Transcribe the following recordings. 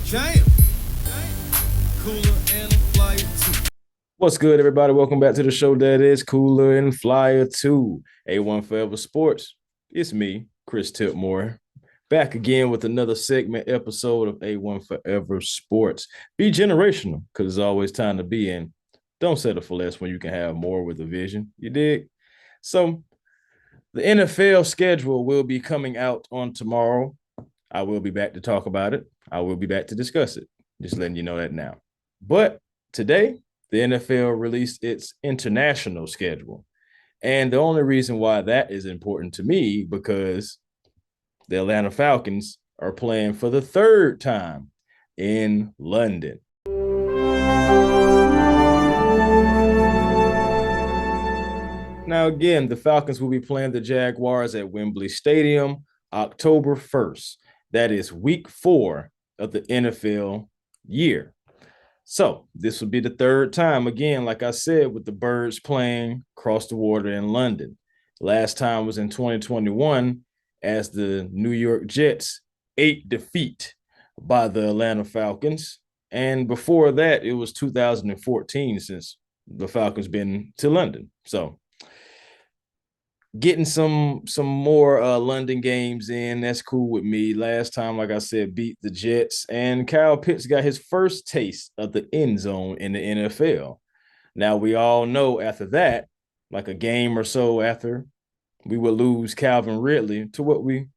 Damn. Cooler and a flyer too. What's good, everybody? Welcome back to the show that is Cooler and Flyer 2, A1 Forever Sports. It's me, Chris Tipmore, back again with another segment episode of A1 Forever Sports. Be generational, because it's always time to be in. Don't settle for less when you can have more with a vision. You dig? So, the NFL schedule will be coming out on tomorrow. I will be back to talk about it. I will be back to discuss it. Just letting you know that now. But today, the NFL released its international schedule. And the only reason why that is important to me because the Atlanta Falcons are playing for the third time in London. Now, again, the Falcons will be playing the Jaguars at Wembley Stadium October 1st. That is week 4 of the NFL year. So this will be the third time, again, like I said, with the Birds playing across the water in London. Last time was in 2021 as the New York Jets ate defeat by the Atlanta Falcons. And before that, it was 2014 since the Falcons been to London. So getting some more London games in, that's cool with me. Last time, like I said, beat the Jets, and Kyle Pitts got his first taste of the end zone in the NFL. Now, we all know after that, like a game or so after, we would lose Calvin Ridley to what we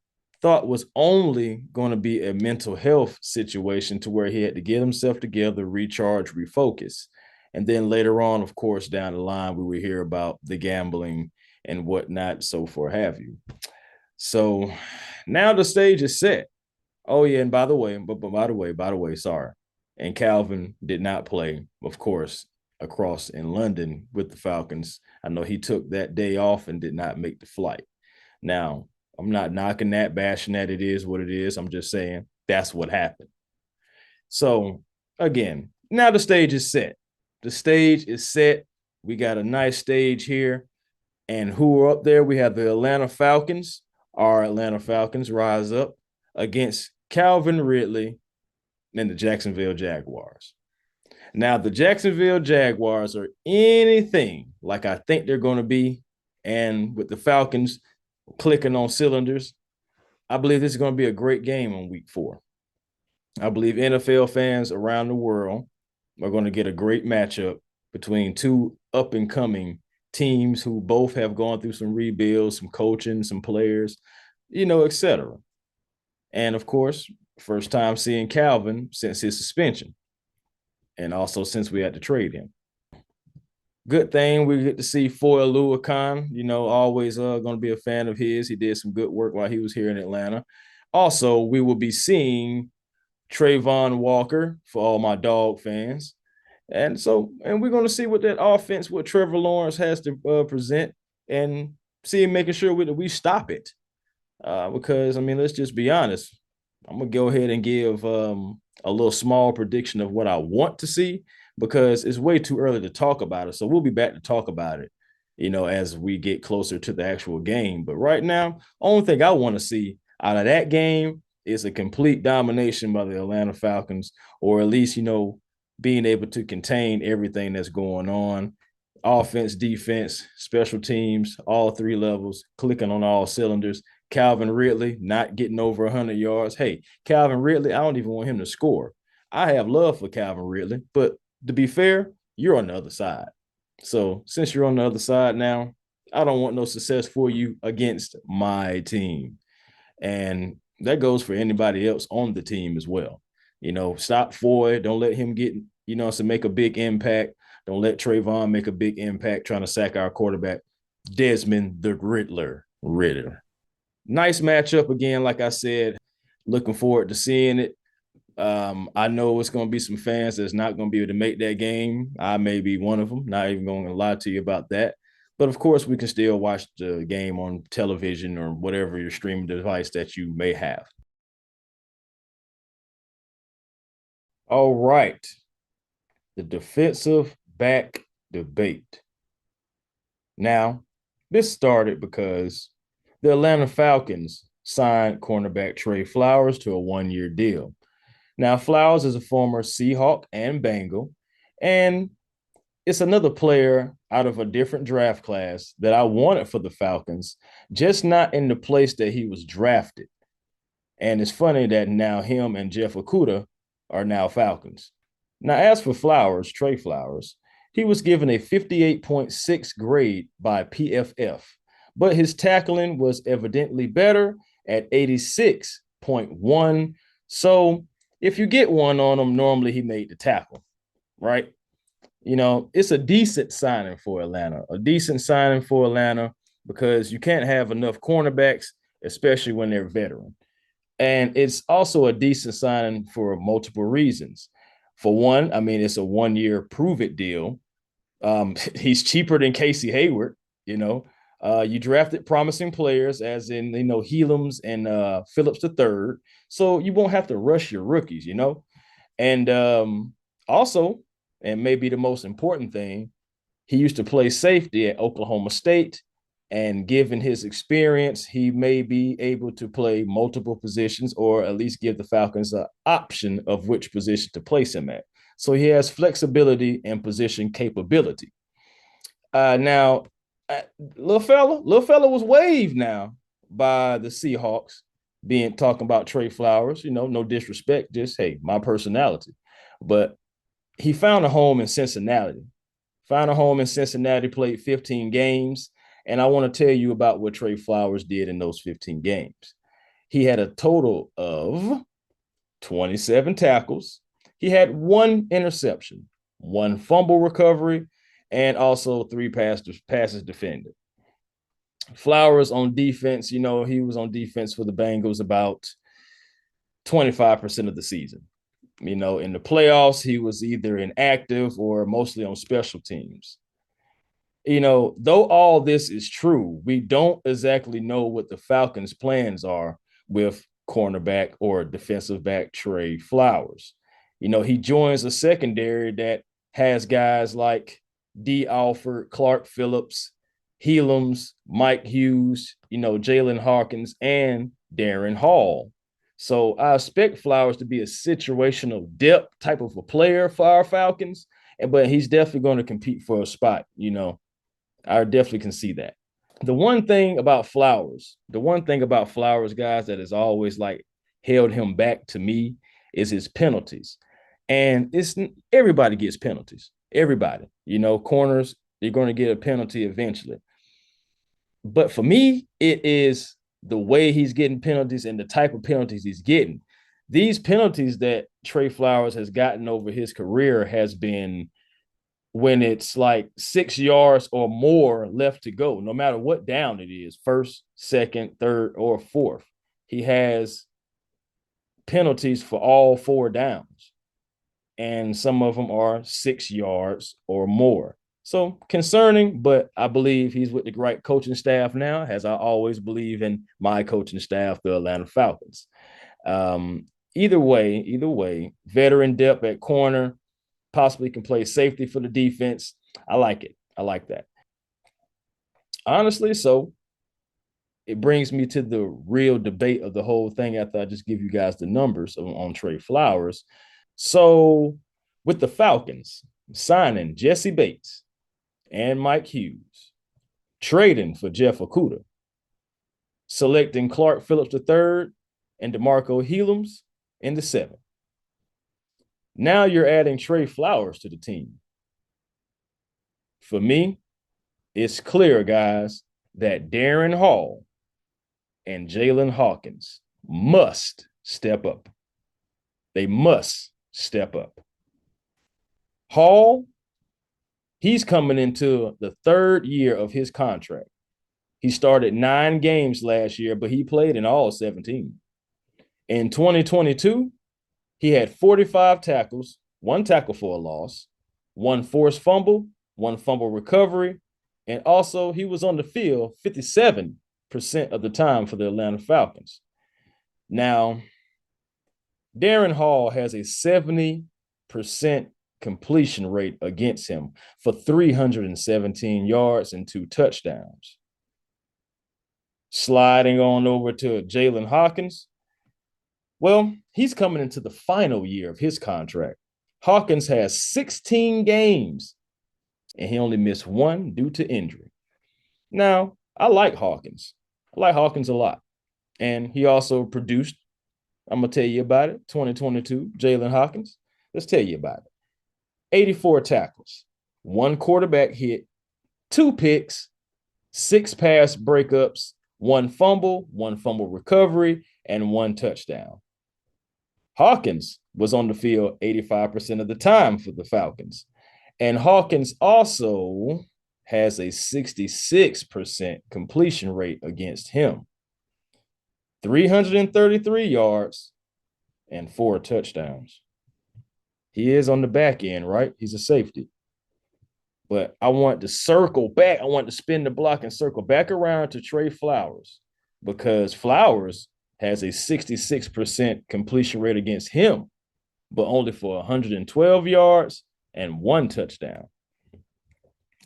thought was only going to be a mental health situation to where he had to get himself together, recharge, refocus. And then later on, of course, down the line, we would hear about the gambling and whatnot, so forth have you. So now the stage is set. Oh yeah, and by the way, sorry. And Calvin did not play, of course, across in London with the Falcons. I know he took that day off and did not make the flight. Now, I'm not knocking that, bashing that. It is what it is. I'm just saying that's what happened. So again, now the stage is set. The stage is set. We got a nice stage here. And who are up there? We have the Atlanta Falcons. Our Atlanta Falcons rise up against Calvin Ridley and the Jacksonville Jaguars. Now, the Jacksonville Jaguars are anything like I think they're going to be. And with the Falcons clicking on cylinders, I believe this is going to be a great game on week 4. I believe NFL fans around the world are going to get a great matchup between two up-and-coming teams who both have gone through some rebuilds, some coaching, some players, etc. And of course, first time seeing Calvin since his suspension, and also since we had to trade him. Good thing we get to see Foy Oluokun, always going to be a fan of his. He did some good work while he was here in Atlanta. Also, we will be seeing Trayvon Walker for all my dog fans. And we're going to see what that offense, what Trevor Lawrence has to present, and see making sure we stop it. Because, let's just be honest. I'm going to go ahead and give a little small prediction of what I want to see because it's way too early to talk about it. So we'll be back to talk about it, as we get closer to the actual game. But right now, only thing I want to see out of that game is a complete domination by the Atlanta Falcons, or at least, being able to contain everything that's going on. Offense, defense, special teams, all 3 levels, clicking on all cylinders. Calvin Ridley not getting over 100 yards. Hey, Calvin Ridley, I don't even want him to score. I have love for Calvin Ridley, but to be fair, you're on the other side. So since you're on the other side now, I don't want no success for you against my team. And that goes for anybody else on the team as well. Stop Foy. Don't let him get, make a big impact. Don't let Trayvon make a big impact trying to sack our quarterback, Desmond the Ritter. Nice matchup again, like I said. Looking forward to seeing it. I know it's going to be some fans that's not going to be able to make that game. I may be one of them. Not even going to lie to you about that. But of course, we can still watch the game on television or whatever your streaming device that you may have. All right. The defensive back debate. Now, this started because the Atlanta Falcons signed cornerback Trey Flowers to a 1-year deal. Now, Flowers is a former Seahawk and Bengal, and it's another player out of a different draft class that I wanted for the Falcons, just not in the place that he was drafted. And it's funny that now him and Jeff Okudah are now Falcons. Now, as for Flowers, Trey Flowers, he was given a 58.6 grade by PFF, but his tackling was evidently better at 86.1. So if you get one on him, normally he made the tackle, right? It's a decent signing for Atlanta, because you can't have enough cornerbacks, especially when they're veteran. And it's also a decent signing for multiple reasons. For one, I mean, it's a 1-year prove it deal. He's cheaper than Casey Hayward. You drafted promising players, as in, Hellams and Phillips III. So you won't have to rush your rookies, And also, and maybe the most important thing, he used to play safety at Oklahoma State. And given his experience, he may be able to play multiple positions, or at least give the Falcons an option of which position to place him at. So he has flexibility and position capability. Now, little fella was waived now by the Seahawks, talking about Trey Flowers. No disrespect, just, hey, my personality. But he found a home in Cincinnati. Played 15 games. And I want to tell you about what Trey Flowers did in those 15 games. He had a total of 27 tackles. He had 1 interception, 1 fumble recovery, and also 3 passes defended. Flowers on defense, he was on defense for the Bengals about 25% of the season. In the playoffs, he was either inactive or mostly on special teams. Though all this is true, we don't exactly know what the Falcons' plans are with cornerback or defensive back Trey Flowers. He joins a secondary that has guys like Alford, Clark Phillips, Hellams, Mike Hughes, Jaylin Hawkins, and Darren Hall. So I expect Flowers to be a situational depth type of a player for our Falcons, but he's definitely going to compete for a spot, I definitely can see that. The one thing about Flowers, guys, that has always held him back to me is his penalties. And everybody gets penalties. Everybody, corners, they're going to get a penalty eventually. But for me, it is the way he's getting penalties and the type of penalties he's getting. These penalties that Trey Flowers has gotten over his career has been when it's 6 yards or more left to go, no matter what down it is, first, second, third, or fourth. He has penalties for all 4 downs, and some of them are 6 yards or more. So concerning, but I believe he's with the right coaching staff now, as I always believe in my coaching staff, the Atlanta Falcons. Either way, veteran depth at corner, possibly can play safety for the defense. I like it. I like that. Honestly, so it brings me to the real debate of the whole thing after I just give you guys the numbers on Trey Flowers. So with the Falcons signing Jessie Bates and Mike Hughes, trading for Jeff Okudah, selecting Clark Phillips III and DeMarcco Hellams in the 7th. Now you're adding Trey Flowers to the team. For me, it's clear, guys, that Darren Hall and Jaylin Hawkins must step up. They must step up. Hall, he's coming into the 3rd year of his contract. He started 9 games last year, but he played in all 17. In 2022, he had 45 tackles, 1 tackle for a loss, 1 forced fumble, 1 fumble recovery, and also he was on the field 57% of the time for the Atlanta Falcons. Now, Darren Hall has a 70% completion rate against him for 317 yards and 2 touchdowns. Sliding on over to Jaylin Hawkins, Well, he's coming into the final year of his contract. Hawkins has 16 games, and he only missed one due to injury. Now, I like Hawkins. I like Hawkins a lot. And he also produced, I'm going to tell you about it, 2022, Jaylin Hawkins. Let's tell you about it. 84 tackles, 1 quarterback hit, 2 picks, 6 pass breakups, 1 fumble recovery, and 1 touchdown. Hawkins was on the field 85% of the time for the Falcons. And Hawkins also has a 66% completion rate against him. 333 yards and 4 touchdowns. He is on the back end, right? He's a safety. But I want to circle back. I want to spin the block and circle back around to Trey Flowers, because Flowers has a 66% completion rate against him, but only for 112 yards and 1 touchdown.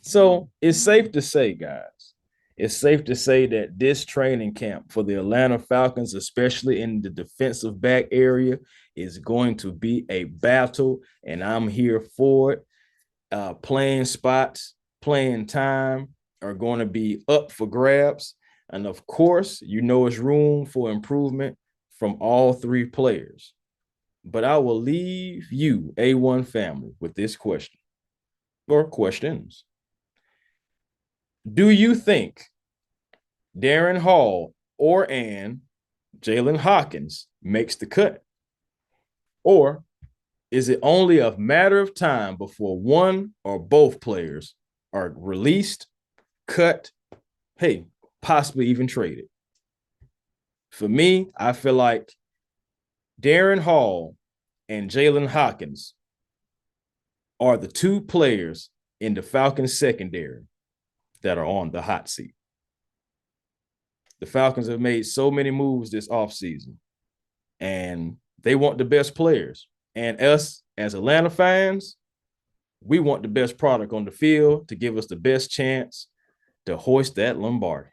So it's safe to say, guys, it's safe to say that this training camp for the Atlanta Falcons, especially in the defensive back area, is going to be a battle, and I'm here for it. Playing spots, playing time are going to be up for grabs. And of course, it's room for improvement from all 3 players. But I will leave you, A1 family, with this question or questions. Do you think Darren Hall or Jaylin Hawkins makes the cut? Or is it only a matter of time before one or both players are released, cut, possibly even traded? For me, I feel like Darren Hall and Jaylin Hawkins are the 2 players in the Falcons secondary that are on the hot seat. The Falcons have made so many moves this offseason, and they want the best players. And us, as Atlanta fans, we want the best product on the field to give us the best chance to hoist that Lombardi.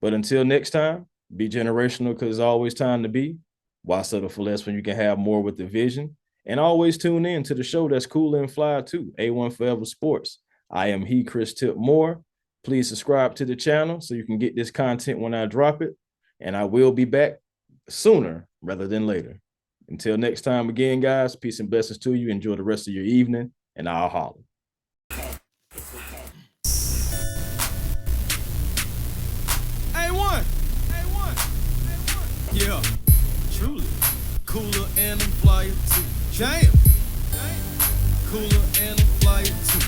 But until next time, be generational, because it's always time to be. Why settle for less when you can have more with the vision? And always tune in to the show that's cool and fly too, A1 Forever Sports. I am Chris Tip Moore. Please subscribe to the channel so you can get this content when I drop it. And I will be back sooner rather than later. Until next time again, guys, peace and blessings to you. Enjoy the rest of your evening, and I'll holler. A1. Yeah, truly. Cooler and I'm flyer too. Jam. Cooler and I'm flyer too.